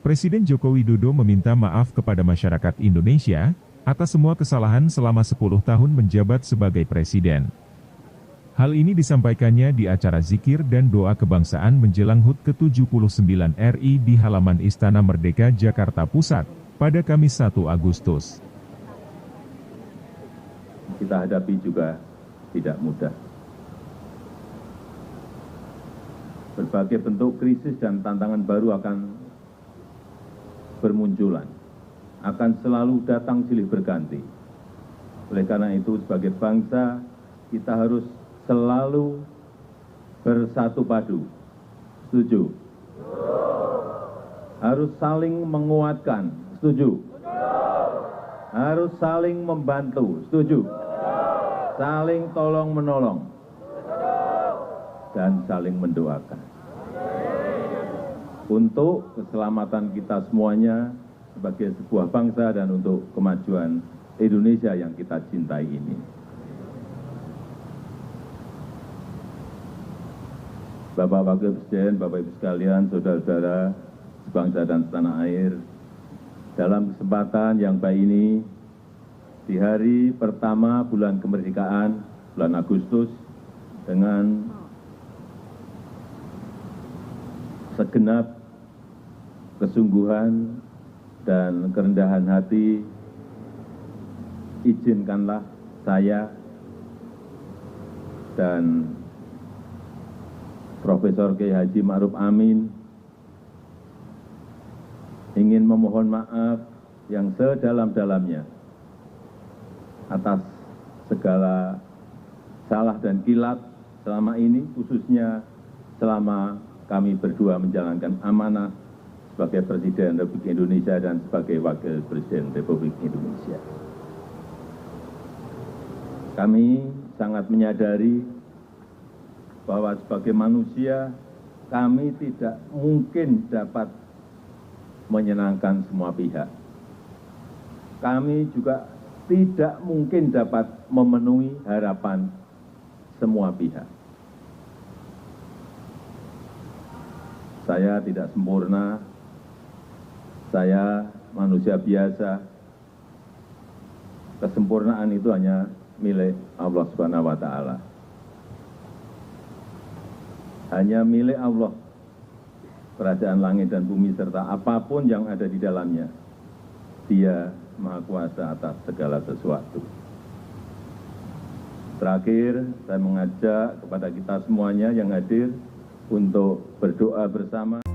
Presiden Joko Widodo meminta maaf kepada masyarakat Indonesia atas semua kesalahan selama 10 tahun menjabat sebagai presiden. Hal ini disampaikannya di acara zikir dan doa kebangsaan menjelang HUT ke-79 RI di halaman Istana Merdeka, Jakarta Pusat, pada Kamis 1 Agustus. Kita hadapi juga tidak mudah. Berbagai bentuk krisis dan tantangan baru akan bermunculan, akan selalu datang silih berganti. Oleh karena itu, sebagai bangsa, kita harus selalu bersatu padu. Setuju? Harus saling menguatkan. Setuju? Harus saling membantu. Setuju? Saling tolong-menolong. Dan saling mendoakan. Untuk keselamatan kita semuanya sebagai sebuah bangsa dan untuk kemajuan Indonesia yang kita cintai ini. Bapak Wakil Presiden, Bapak Ibu sekalian, saudara-saudara sebangsa dan setanah air, dalam kesempatan yang baik ini, di hari pertama bulan kemerdekaan, bulan Agustus, dengan segenap kesungguhan dan kerendahan hati, izinkanlah saya dan Profesor Kiai Haji Ma'ruf Amin ingin memohon maaf yang sedalam-dalamnya atas segala salah dan kilap selama ini, khususnya selama kami berdua menjalankan amanah sebagai Presiden Republik Indonesia dan sebagai Wakil Presiden Republik Indonesia. Kami sangat menyadari bahwa sebagai manusia, kami tidak mungkin dapat menyenangkan semua pihak. Kami juga tidak mungkin dapat memenuhi harapan semua pihak. Saya tidak sempurna, saya manusia biasa. Kesempurnaan itu hanya milik Allah Subhanahu wa Ta'ala. Hanya milik Allah, kerajaan langit dan bumi serta apapun yang ada di dalamnya. Dia Maha Kuasa atas segala sesuatu. Terakhir, saya mengajak kepada kita semuanya yang hadir untuk berdoa bersama.